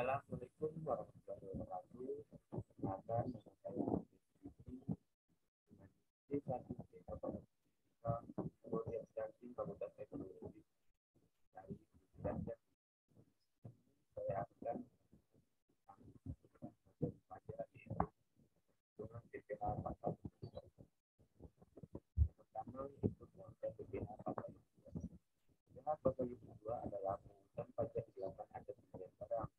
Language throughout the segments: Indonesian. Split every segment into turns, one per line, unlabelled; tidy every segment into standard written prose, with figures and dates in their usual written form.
Assalamualaikum warahmatullahi wabarakatuh. Akan saya diskusi dengan satu kita pada orientasi Fakultas Teknologi dari Universitas. Saya akan mempelajari dengan PPH pasal. Pertama itu konsep PPH pasal 2. PPH pasal 2 adalah pungutan pajak dilakukan atas pembelian barang.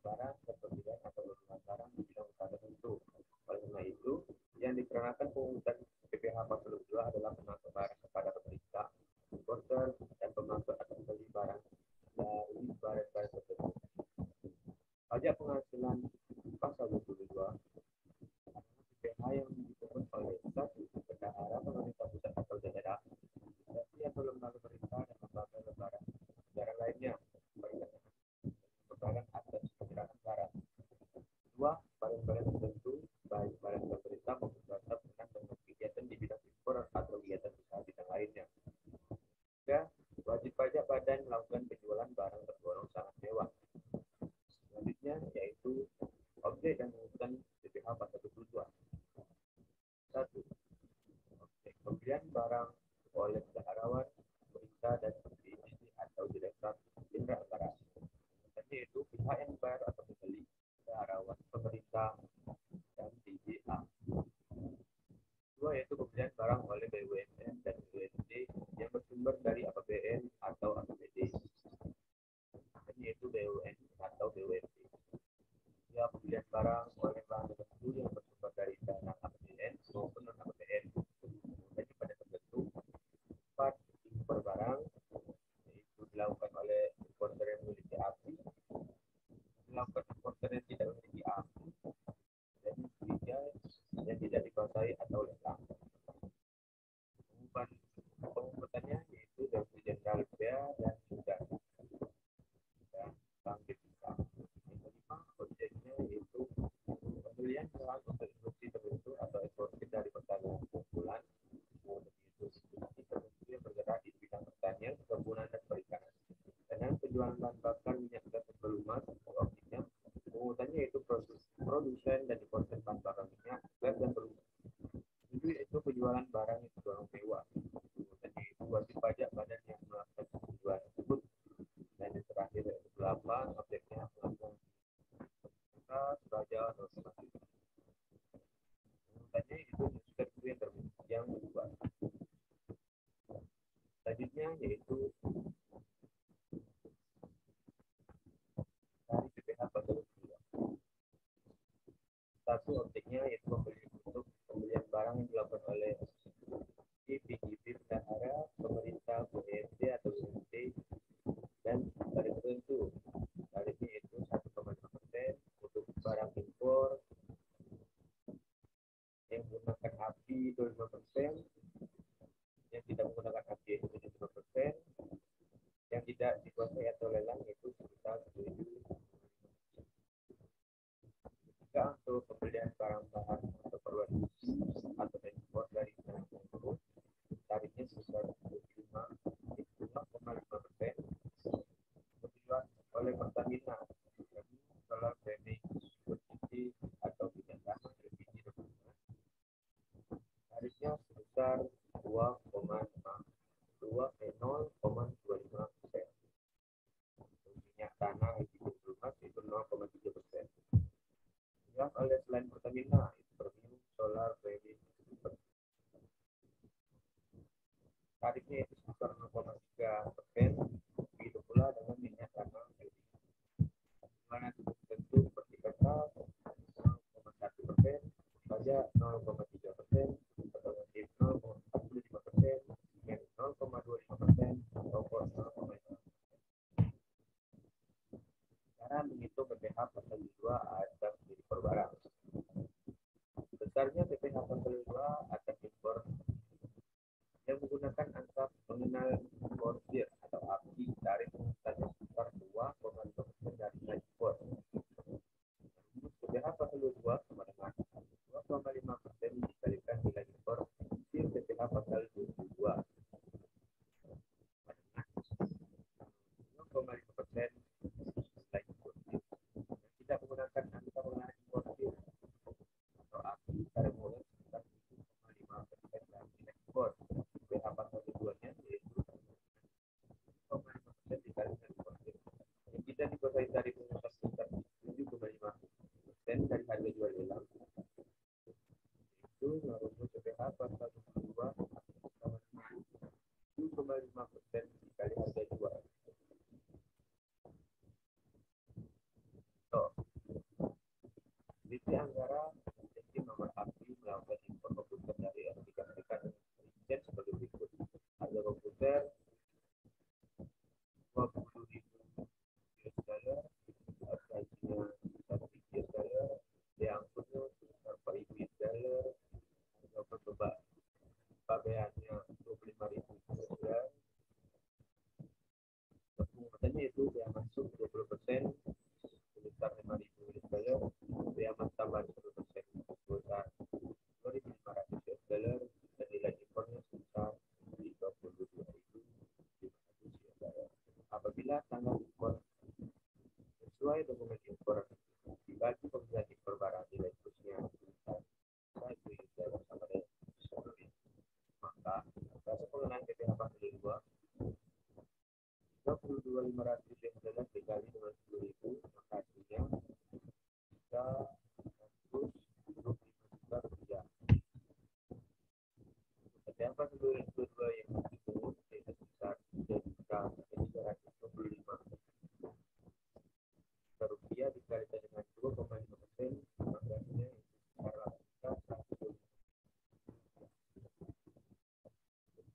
Barang kepentingan atau berhubungan barang di bidang usaha tertentu. Oleh karena itu, yang dikenakan pungutan PPH pasal 2 adalah pemasok barang kepada pemerintah, importer, dan pemasok atau pembeli barang dari barang-barang tersebut. Pajak penghasilan pasal 22 adalah PPH yang dipungut oleh satu bendahara pemerintah pusat atau daerah, instansi atau lembaga pemerintah dan lembaga negara lainnya berkenaan atas pergerakan barang. Dua, barang-barang tertentu, baik barang pemerintah maupun swasta berkenaan dengan kegiatan di bidang impor atau kegiatan usaha bidang lainnya. Tiga, wajib pajak badan melakukan penjualan barang tergolong sangat mewah. Selanjutnya yaitu objek dan pungutan PPH pasal 22. Satu, objek pembelian barang oleh bendaharawan, pemerintah dan industri atau direktorat jenderal anggaran. Yaitu pihak yang membayar atau membeli bendaharawan, pemerintah, dan DJA. Dua, yaitu pembelian barang oleh BUMN dan BUMD yang bersumber dari APBN atau APBD, yaitu BUMN atau BUMD. Tiga, pembelian barang oleh bank tertentu yang bersumber dari dana APBN maupun non APBN, dan pada tertentu. Empat, impor barang, yaitu dilakukan oleh importer yang memiliki API, dilakukan importer yang tidak memiliki API, dan ketiga yang tidak dikuasai atau lelang. Pengumputannya yaitu dari jenderal bea dan cukai dan bank devisa. Yang kelima, objeknya yaitu pembelian barang untuk industri tertentu atau ekspor dari pertanian kumpulan, yaitu industri tertentu yang bergerak di bidang pertanian, perkebunan dan perikanan. Dan penjualan bahan bakar minyak gas berlumas, objeknya pungutannya yaitu produsen dan importer bahan bakar minyak gas dan berlumas. Itu yaitu penjualan barang yang tergolong mewah. Pungutannya itu wajib pajak badan yang melakukan penjualan tersebut. Dan yang terakhir yaitu 8, objeknya melakukan raja atau selanjutnya. Pungutannya itu yang kedua. Selanjutnya yaitu dari PPH pasal 2. Satu, objeknya yaitu pembelian barang yang dilakukan oleh PGB bendahara, pemerintah, BUMD atau BUMD, dan tarif tertentu. Tarifnya yaitu 1,5% untuk barang impor yang menggunakan API 25%, yang tidak menggunakan API itu 75%, yang tidak dikuasai atau lelang itu sekitar 7%. Jika untuk pembelian barang-barang atau keperluan atau ekspor dari negara tersebut, tarifnya sebesar 5,5%, dijual oleh Pertamina, solar planning, subsidi atau pinjam dana LPG tabungan. Tarifnya sebesar 0,25%. Minyak tanah LPG rumah itu 0,3%. Yang oleh selain Pertamina itu premium solar planning. Tarifnya itu sebesar 0,3%. Begitu pula dengan minyak tanah LPG. Mana tentu seperti kertas 0,1%, pajak 0,3%, otomotif 0,45%, semen 0,25%, rokok 0,5%. Cara menghitung PPH pasal 2 atas impor barang. Besarnya PPH pasal 2 atas impor yang menggunakan angka pengenal importir atau API dari pungutannya sebesar 2,5% dari nilai impor. PPH pasal 22 sama dengan 2,5% dikalikan nilai impor hasil PPH pasal 22. 2,5% nilai impor. negara memiliki nomor API melakukan impor komputer dari Amerika Serikat dengan rincian sebagai berikut. Harga komputer 20.000 US dollar, gajinya 1 US dollar, biaya angkutnya sebesar 4.000 US dollar, harga pembayarannya 25.000 US dollar. Penghematannya itu biaya masuk 20% sebesar 5.000 US dollar, biaya mas tambahan 1% sebesar 2.500 US dollar, dan nilai impornya sebesar 32.500 US dollar. Apabila tanggal impor sesuai dokumen impor dibagi pemilihan impor barang nilai khususnya sebesar 1 US dollar sama dengan 10.000, maka rasa pengenaan PPh pasal 2 32.500 US dollar dikali dengan 10.000, maka hasilnya bisa 125 juta rupiah. PPh pasal 2022 yang dipungut yaitu sebesar 3.325 juta rupiah dikalikan dengan 2,5%, maka hasilnya sebesar 8.100.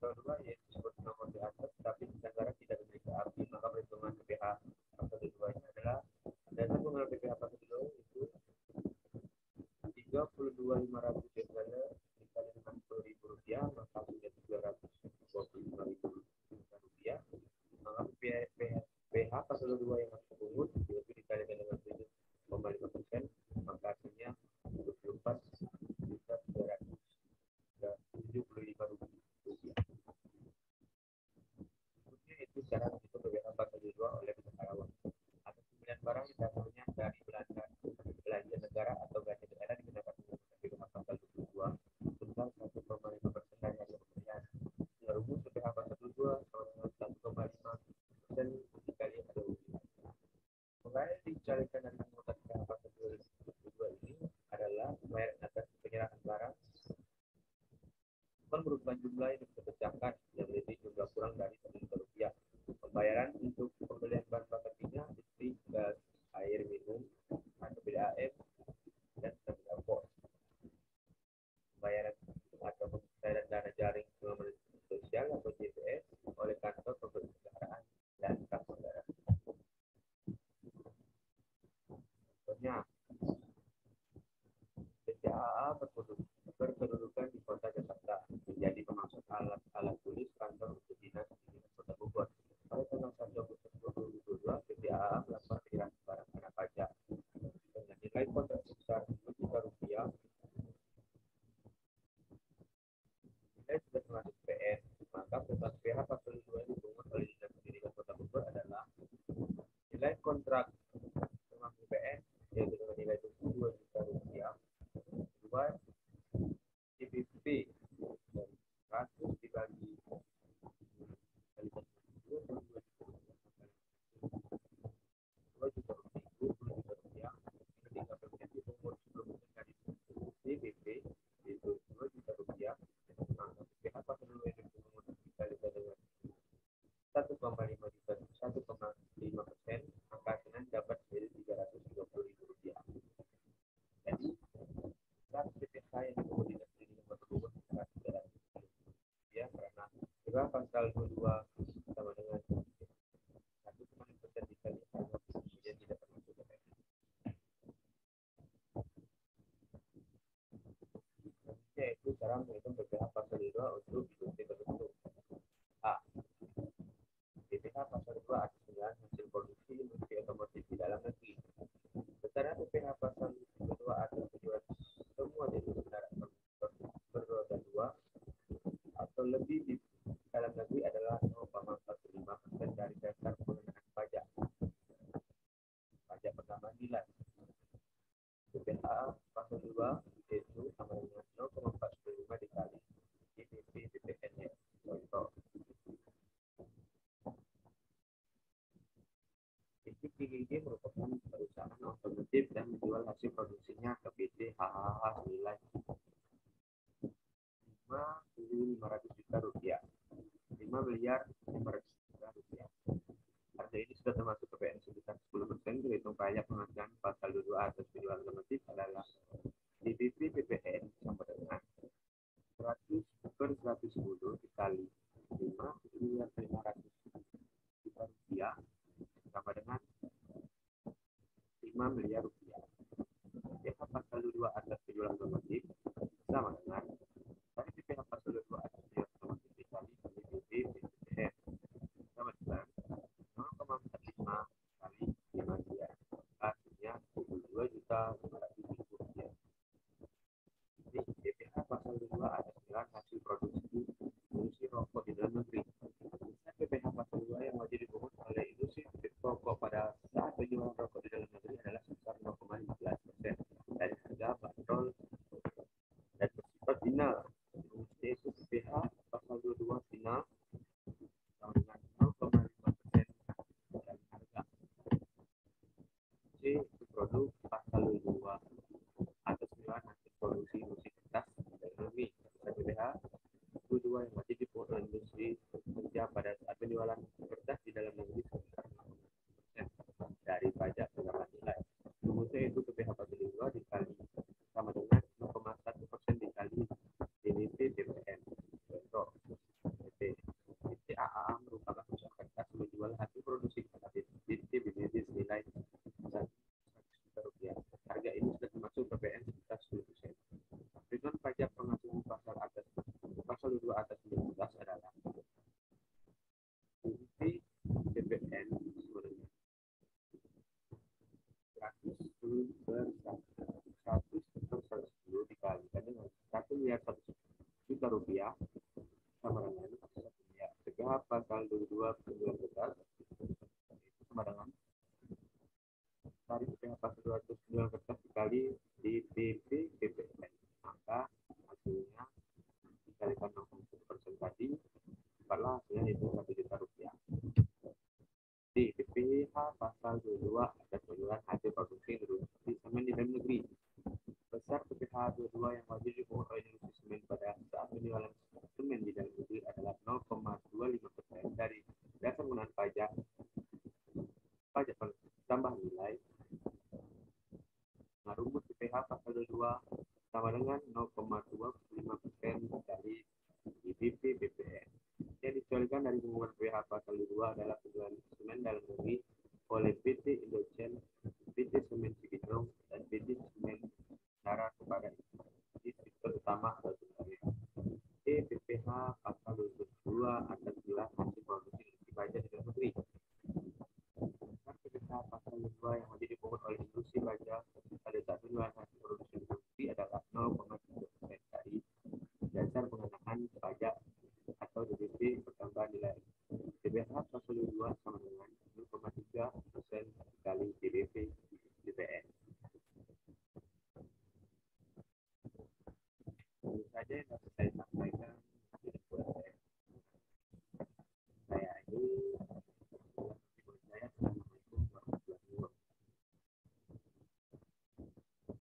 Kedua yaitu disebut nomor di atas, tapi negara tidak memiliki API, maka perhitungan PPh pasal 2 ini adalah dana pengenalan PPh pasal 2 itu 32.500 US dollar dikali dengan 10.000 rupiah, maka hasilnya 325.000 rupiah. Maka PPh pasal 2 yang harus dipungut yaitu dikalikan dengan 7,5%, maka hasilnya 24.375 rupiah. Berikutnya itu cara menghitung PPh pasal 2 oleh negarawan. Atas pembelian barang yang datangnya dari belanja negara atau belanja daerah dikenakan PPh pasal 22 sebesar 1,5% dari harga pembelian. Dengan rumus PPh pasal 22 sama dengan 1,5% dikali harga pembelian. Pembayaran dicarikan dari penghutang PPh pasal 22 ini adalah pembayaran atas penyerahan barang bukan merupakan jumlah yang dipecahkan yang lebih jumlah kurang dari 1 juta rupiah. Pembayaran untuk pembelian bahan bakar minyak, listrik, gas, air minum, atau BDAM, dan terminal pos. Pembayaran atau pembayaran dana jaring pengaman sosial atau JPS oleh kantor pemerintahan dan kantor daerah. Contohnya, PCAA berkedudukan di Kota Jakarta, menjadi pemasok alat tulis kantor untuk dinas Kota Bogor. Pada tanggal 1 Agustus 2022, PCAA melakukan penyerahan barang kena pajak dengan nilai kontrak sebesar 2 juta rupiah. Nilai sudah termasuk PN, maka PPh pasal 2 yang dipungut oleh Dinas Pendidikan Kota Bogor adalah nilai kontrak termasuk PN yaitu dengan nilai 2 juta rupiah. Kedua, CPP dan 100 dibagi kalikan 2 juta rupiah, ketika pembelian dipungut sebelum dari CPP yaitu 2 juta rupiah, maka PPh pasal 2 yang dipungut dikalikan dengan 1,5 juta 1,5%, maka hasilnya dapat menjadi 330.000 rupiah. Jadi saat PPh yang dipungut Dinas Pendidikan Kota Bogor sekitar 300.000 rupiah karena PPh pasal 22 sama dengan 1,5% dikali harga kemudian tidak termasuk PPh. Yaitu cara menghitung PPh pasal 2 untuk industri tertentu. A. PPh pasal 2 atas penggunaan hasil produksi industri otomotif di dalam negeri. Besaran PPh pasal 2 atas penjualan semua jenis kendaraan berroda 2 atau lebih di dalam negeri adalah 0,45% dari dasar pengenaan pajak pertama nilai. PPh pasal 2 yaitu sama dengan 0,45 dikali IPP BPN-nya. Contoh, PGG merupakan perusahaan otomotif dan menjual hasil produksinya ke PT HHH senilai 5.500 juta rupiah. 5.500.000.000 rupiah. Harga ini sudah termasuk PPN sebesar 10%. terhitung pajak penghasilan pasal 22 atas penjualan otomotif adalah DPP PPN sama dengan 100 per 110 dikali 5.500.000 rupiah sama dengan 5 miliar rupiah. PPh pasal 22 atas penjualan otomotif sama dengan dari PPh pasal 22 atas penjualan otomotif dikali DPP PPN sama dengan 0,45 kali 5 miliar, artinya 22.500.000 rupiah. Ini PPh pasal 22 atas penjualan hasil produksi rokok di dalam negeri. PPh pasal 2 yang wajib dipungut oleh industri rokok pada saat penjualan rokok di dalam negeri adalah sebesar 0,15% dari harga bandrol dan bersifat final, yaitu PPh pasal 22 final dengan 0,5% dari harga. C. Produk pasal 22 atas penjualan hasil produksi musik kertas dari negeri. PPh 22 yang wajib dipungut oleh industri kerja pada saat penjualan kertas di dalam negeri sebesar 0,5% dari pajak pengambilan nilai. Rumusnya itu PPh pasal 22 dikali sama dengan 0,1% dikali DPP PPN. Contoh, PT AAA merupakan perusahaan kertas menjual hasil produksi DPP senilai 100 juta rupiah. Harga ini sudah termasuk PPN sebesar 10%. Dengan pajak penghasilan pasal 22 atas 19 adalah DPP PPN sebenarnya 110 per 110 dikalikan dengan 1 miliar 100 juta rupiah sama dengan 1 miliar. PPh pasal 22 penjualan kertas itu sama dengan dari PPh pasal 200 penjualan kertas dikali DPP PPN, maka hasilnya dikalikan 60% tadi, dapatlah hasilnya itu 1 juta rupiah. D. PPh pasal 22 atas penjualan hasil produksi industri semen di dalam negeri. Besar PPh 22 yang wajib dipungut oleh industri semen pada saat penjualan semen di dalam negeri adalah 0,25% dari dasar penggunaan pajak tambah nilai. Nah, rumus PPh pasal 22 sama dengan 0,25% dari DPP PPN. Yang disesuaikan dari pengumuman PPh pasal 22 adalah penjualan semen dalam negeri